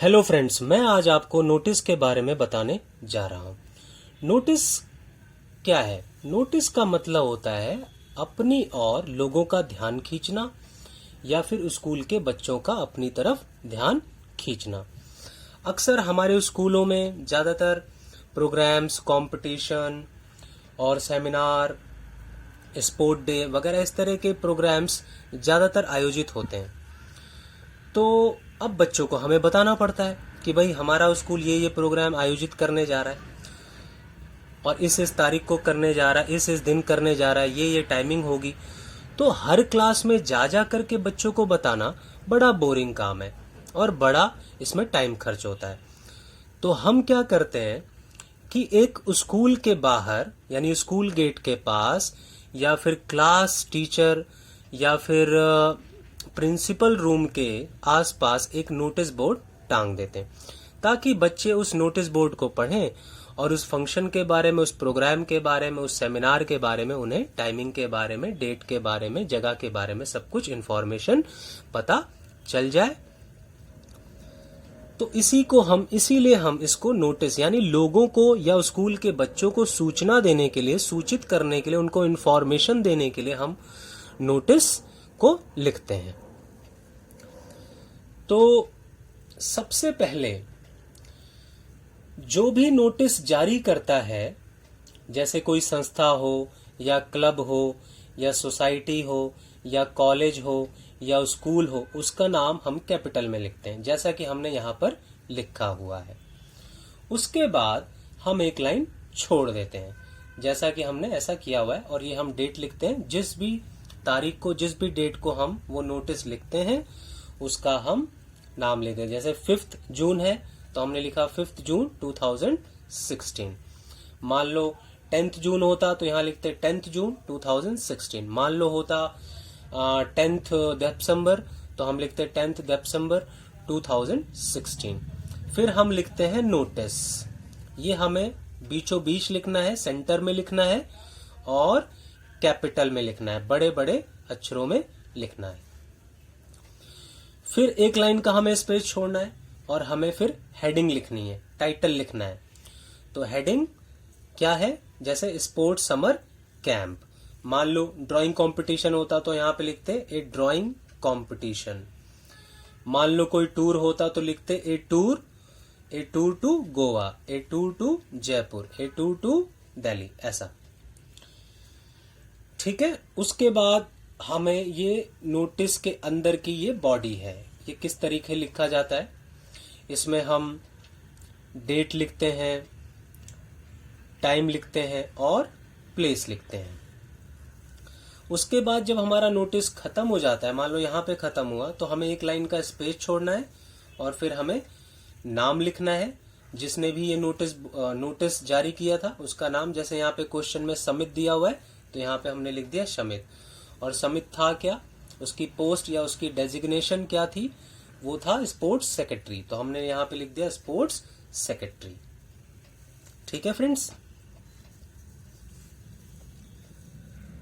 Hello friends, मैं आज आपको नोटिस के बारे में बताने जा रहा हूँ। नोटिस क्या है? नोटिस का मतलब होता है अपनी और लोगों का ध्यान खींचना या फिर स्कूल के बच्चों का अपनी तरफ ध्यान खींचना। अक्सर हमारे स्कूलों में ज़्यादातर प्रोग्राम्स, कंपटीशन और सेमिनार, स्पोर्ट डे वगैरह इस तरह के प्रोग्राम्स ज़्यादातर आयोजित होते हैं। तो अब बच्चों को हमें बताना पड़ता है कि भाई हमारा स्कूल ये प्रोग्राम आयोजित करने जा रहा है और इस तारीख को करने जा रहा है, इस दिन करने जा रहा है, ये टाइमिंग होगी। तो हर क्लास में जा करके बच्चों को बताना बड़ा बोरिंग काम है और बड़ा इसमें टाइम खर्च होता है। तो हम क्या करते हैं कि एक स्कूल के बाहर यानी स्कूल गेट के पास या फिर क्लास टीचर या फिर प्रिंसिपल रूम के आसपास एक नोटिस बोर्ड टांग देते हैं ताकि बच्चे उस नोटिस बोर्ड को पढ़ें और उस फंक्शन के बारे में, उस प्रोग्राम के बारे में, उस सेमिनार के बारे में, उन्हें टाइमिंग के बारे में, डेट के बारे में, जगह के बारे में सब कुछ इन्फॉर्मेशन पता चल जाए। तो इसीलिए हम इसको नोटिस यानी लोगों को या स्कूल के बच्चों को सूचना देने के लिए, सूचित करने के लिए, उनको इन्फॉर्मेशन देने के लिए हम नोटिस को लिखते हैं। तो सबसे पहले जो भी नोटिस जारी करता है, जैसे कोई संस्था हो या क्लब हो या सोसाइटी हो या कॉलेज हो या स्कूल हो, उसका नाम हम कैपिटल में लिखते हैं जैसा कि हमने यहाँ पर लिखा हुआ है। उसके बाद हम एक लाइन छोड़ देते हैं जैसा कि हमने ऐसा किया हुआ है और ये हम डेट लिखते हैं। जिस भी तारीख को, जिस भी डेट को हम वो नोटिस लिखते हैं उसका हम नाम लेते हैं। जैसे 5 जून है तो हमने लिखा 5 जून 2016। मान लो 10 जून होता तो यहाँ लिखते 10 जून 2016। मान लो होता 10 दिसंबर तो हम लिखते 10 दिसंबर 2016। फिर हम लिखते हैं नोटिस। ये हमें बीचों बीच लिखना है, सेंटर में लिखना है और कैपिटल में लिखना है, बड़े बड़े अक्षरों में लिखना है। फिर एक लाइन का हमें स्पेस छोड़ना है और हमें फिर हेडिंग लिखनी है, टाइटल लिखना है। तो हेडिंग क्या है? जैसे स्पोर्ट्स समर कैंप। मान लो ड्राइंग कंपटीशन होता तो यहाँ पे लिखते ए ड्राइंग कंपटीशन। मान लो कोई टूर होता तो लिखते a tour to Goa, a tour to Jaipur, a tour to Delhi, ऐसा। ठीक है। उसके बाद हमें ये नोटिस के अंदर की ये बॉडी है, ये किस तरीके लिखा जाता है। इसमें हम डेट लिखते हैं, टाइम लिखते हैं और प्लेस लिखते हैं। उसके बाद जब हमारा नोटिस खत्म हो जाता है, मान लो यहाँ पे खत्म हुआ, तो हमें एक लाइन का स्पेस छोड़ना है और फिर हमें नाम लिखना है जिसने भी ये नोटिस जारी किया था, उसका नाम। जैसे यहाँ पे क्वेश्चन में समित दिया हुआ है तो यहाँ पे हमने लिख दिया समित। और समित था क्या? उसकी पोस्ट या उसकी डेजिग्नेशन क्या थी? वो था स्पोर्ट्स सेक्रेटरी, तो हमने यहाँ पे लिख दिया स्पोर्ट्स सेक्रेटरी। ठीक है फ्रेंड्स।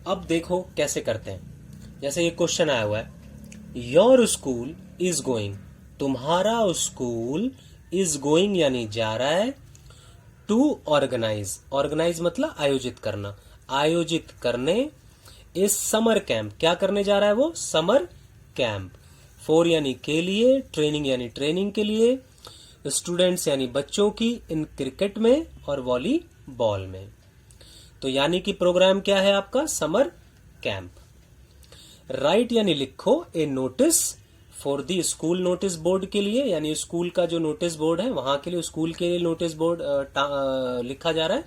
अब देखो कैसे करते हैं। जैसे ये क्वेश्चन आया हुआ है, योर स्कूल इज गोइंग, तुम्हारा स्कूल इज गोइंग यानी जा रहा है, टू ऑर्गेनाइज, ऑर्गेनाइज मतलब आयोजित करना, आयोजित करने इस समर कैंप। क्या करने जा रहा है वो? Summer camp. फॉर यानी के लिए, ट्रेनिंग यानी ट्रेनिंग के लिए, स्टूडेंट्स यानी बच्चों की, इन क्रिकेट में और वॉलीबॉल में। तो यानी कि प्रोग्राम क्या है आपका? Summer camp. राइट यानी लिखो a notice for the school notice board के लिए, यानी स्कूल का जो नोटिस बोर्ड है वहां के लिए, स्कूल के लिए नोटिस बोर्ड लिखा जा रहा है।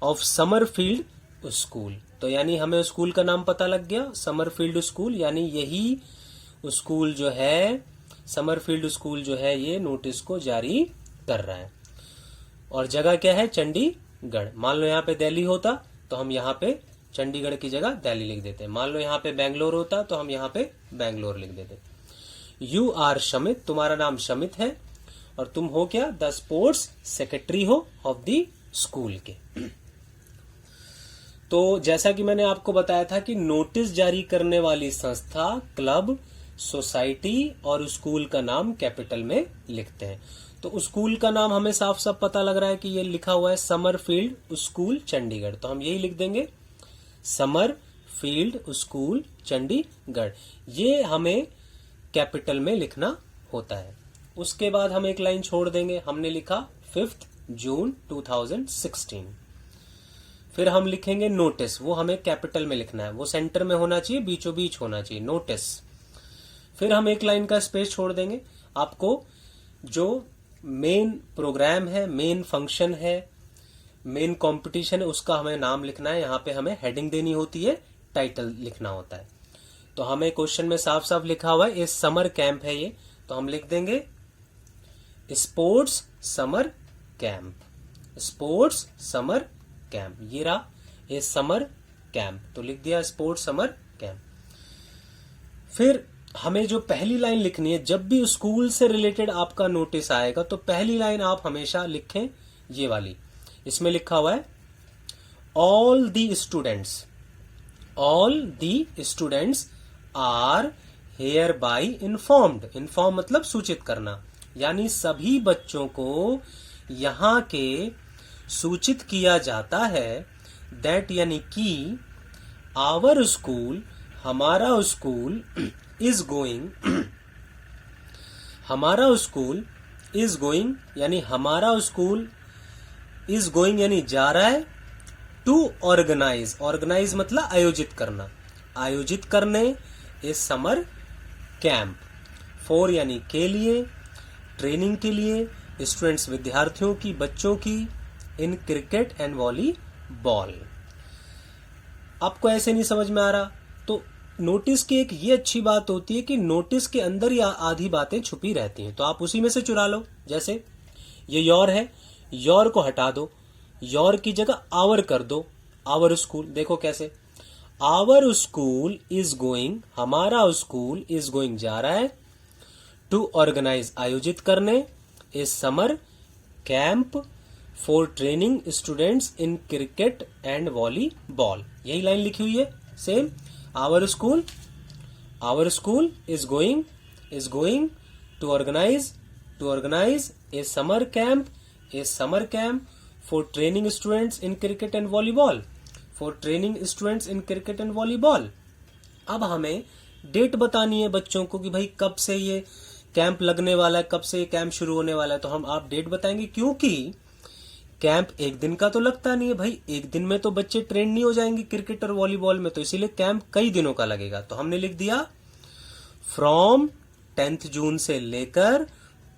ऑफ समर फील्ड स्कूल, तो यानी हमें स्कूल का नाम पता लग गया, समर फील्ड स्कूल। यानी यही स्कूल जो है, समर फील्ड स्कूल जो है, ये नोटिस को जारी कर रहा है। और जगह क्या है? चंडीगढ़। मान लो यहाँ पे दिल्ली होता तो हम यहाँ पे चंडीगढ़ की जगह दिल्ली लिख देते। मान लो यहाँ पे बेंगलोर होता तो हम यहाँ पे बेंगलोर लिख देते। यू आर शमित, तुम्हारा नाम शमित है और तुम हो क्या? द स्पोर्ट्स सेक्रेटरी हो ऑफ द स्कूल के। तो जैसा कि मैंने आपको बताया था कि नोटिस जारी करने वाली संस्था, क्लब सोसाइटी और स्कूल का नाम कैपिटल में लिखते हैं। तो स्कूल का नाम हमें साफ साफ पता लग रहा है कि ये लिखा हुआ है समरफील्ड स्कूल चंडीगढ़, तो हम यही लिख देंगे समरफील्ड स्कूल चंडीगढ़। ये हमें कैपिटल में लिखना होता है। उसके बाद हम एक लाइन छोड़ देंगे, हमने लिखा 5 जून 2016। फिर हम लिखेंगे नोटिस, वो हमें कैपिटल में लिखना है, वो सेंटर में होना चाहिए, बीचों बीच होना चाहिए, नोटिस। फिर हम एक लाइन का स्पेस छोड़ देंगे। आपको जो मेन प्रोग्राम है, मेन फंक्शन है, मेन कंपटीशन है, उसका हमें नाम लिखना है। यहाँ पे हमें हेडिंग देनी होती है, टाइटल लिखना होता है। तो हमें क्वेश्चन में साफ साफ लिखा हुआ है ये समर कैंप है ये, तो हम लिख देंगे sports summer camp, sports summer camp. ये रहा ये समर कैंप, तो लिख दिया स्पोर्ट्स समर कैंप। फिर हमें जो पहली लाइन लिखनी है, जब भी स्कूल से रिलेटेड आपका नोटिस आएगा तो पहली लाइन आप हमेशा लिखें ये वाली। इसमें लिखा हुआ है all the students, all the students are hereby informed. Inform मतलब सूचित करना, यानी सभी बच्चों को यहाँ के सूचित किया जाता है दैट, यानी कि आवर स्कूल, हमारा स्कूल इज गोइंग, हमारा स्कूल इज गोइंग यानी हमारा स्कूल इज गोइंग यानी जा रहा है, टू ऑर्गेनाइज, ऑर्गेनाइज मतलब आयोजित करना, आयोजित करने इस समर कैंप, फॉर यानी के लिए, ट्रेनिंग के लिए, स्टूडेंट्स विद्यार्थियों की, बच्चों की, इन क्रिकेट एंड वॉलीबॉल। आपको ऐसे नहीं समझ में आ रहा तो नोटिस की एक ये अच्छी बात होती है कि नोटिस के अंदर ही आधी बातें छुपी रहती हैं, तो आप उसी में से चुरा लो। जैसे ये योर है, योर को हटा दो, योर की जगह आवर कर दो, आवर स्कूल। देखो कैसे, आवर स्कूल इज गोइंग, हमारा स्कूल इज गोइंग जा रहा है, टू ऑर्गेनाइज आयोजित करने, a summer camp for training students in cricket and volleyball. यही लाइन लिखी हुई है same, our school is going to organise a summer camp for training students in cricket and volleyball, for training students in cricket and volleyball. अब हमें date बतानी है बच्चों को कि भाई कब से ये कैंप लगने वाला है, कब से ये कैंप शुरू होने वाला है, तो हम आप डेट बताएंगे, क्योंकि कैंप एक दिन का तो लगता नहीं है भाई, एक दिन में तो बच्चे ट्रेन नहीं हो जाएंगे क्रिकेट और वॉलीबॉल में, तो इसीलिए कैंप कई दिनों का लगेगा। तो हमने लिख दिया फ्रॉम 10 जून से लेकर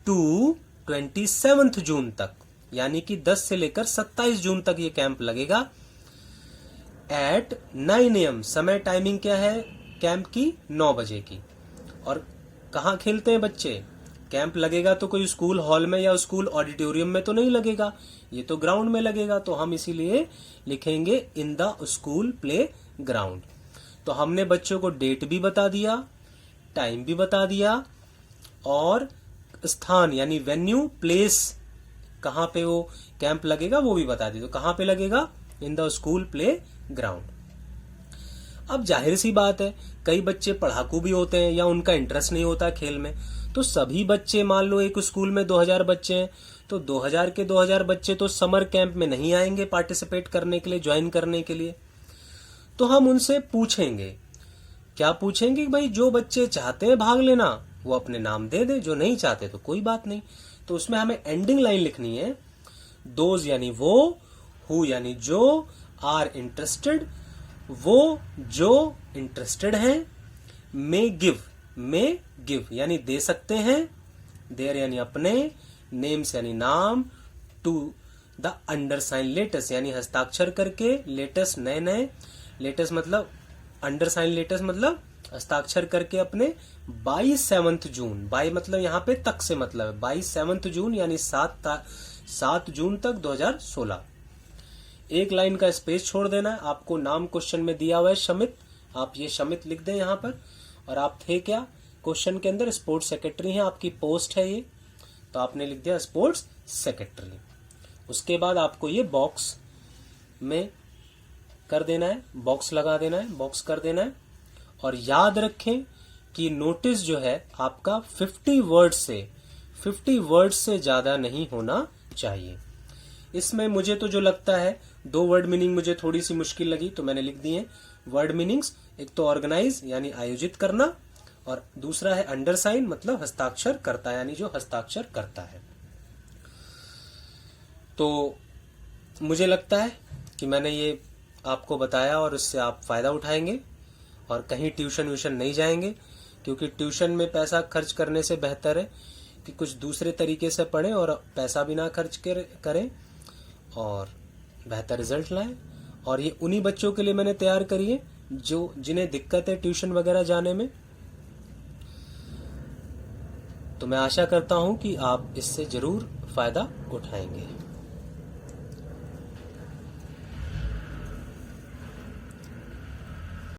टू 27 जून तक, यानी कि 10 से लेकर 27 जून तक ये कैंप लगेगा। एट 9 AM, समय टाइमिंग क्या है कैंप की, 9 बजे की। और कहाँ खेलते हैं बच्चे, कैंप लगेगा तो कोई स्कूल हॉल में या स्कूल ऑडिटोरियम में तो नहीं लगेगा, ये तो ग्राउंड में लगेगा, तो हम इसीलिए लिखेंगे in the school play ground. तो हमने बच्चों को डेट भी बता दिया, टाइम भी बता दिया, और स्थान यानी वेन्यू, प्लेस, कहाँ पे वो कैंप लगेगा वो भी बता दी। तो कहाँ पे लगेगा, in the school play ground. अब जाहिर सी बात है कई बच्चे पढ़ाकू भी होते हैं या उनका इंटरेस्ट नहीं होता खेल में, तो सभी बच्चे, मान लो एक स्कूल में 2000 बच्चे हैं, तो 2000 के 2000 बच्चे तो समर कैंप में नहीं आएंगे पार्टिसिपेट करने के लिए, ज्वाइन करने के लिए। तो हम उनसे पूछेंगे, क्या पूछेंगे, भाई जो बच्चे चाहते हैं भाग लेना वो अपने नाम दे दे, जो नहीं चाहते तो कोई बात नहीं। तो उसमें हमें एंडिंग लाइन लिखनी है, दोज यानी वो, हु यानी जो, आर इंटरेस्टेड वो जो इंटरेस्टेड हैं, मे गिव यानी दे सकते हैं, देयर यानी अपने, नेम्स यानी नाम, टू द अंडरसाइन लेटेस्ट यानी हस्ताक्षर करके, लेटेस्ट नए नए, लेटेस्ट मतलब अंडरसाइन लेटेस्ट मतलब हस्ताक्षर करके अपने, बाई 7 जून, बाई मतलब यहाँ पे तक से मतलब है, बाई 7 जून यानी 7 जून तक 2016। एक लाइन का स्पेस छोड़ देना है। आपको नाम क्वेश्चन में दिया हुआ है शमित, आप ये शमित लिख दें यहाँ पर। और आप थे क्या क्वेश्चन के अंदर, स्पोर्ट्स सेक्रेटरी हैं, आपकी पोस्ट है ये, तो आपने लिख दिया स्पोर्ट्स सेक्रेटरी। उसके बाद आपको ये बॉक्स में कर देना है, बॉक्स लगा देना है, बॉक्स कर देना है। और याद रखें कि नोटिस जो है आपका 50 वर्ड से ज्यादा नहीं होना चाहिए। इसमें मुझे तो जो लगता है 2 वर्ड मीनिंग मुझे थोड़ी सी मुश्किल लगी, तो मैंने लिख दी है वर्ड मीनिंग्स। एक तो ऑर्गेनाइज यानी आयोजित करना, और दूसरा है अंडरसाइन मतलब हस्ताक्षर करता यानी जो हस्ताक्षर करता है। तो मुझे लगता है कि मैंने ये आपको बताया और इससे आप फायदा उठाएंगे और कहीं ट्यूशन व्यूशन नहीं जाएंगे, क्योंकि ट्यूशन में पैसा खर्च करने से बेहतर है कि कुछ दूसरे तरीके से पढ़ें और पैसा भी ना खर्च करें और बेहतर रिजल्ट लाएं। और ये उन्हीं बच्चों के लिए मैंने तैयार करी है जिन्हें दिक्कत है ट्यूशन वगैरह जाने में। तो मैं आशा करता हूं कि आप इससे जरूर फायदा उठाएंगे।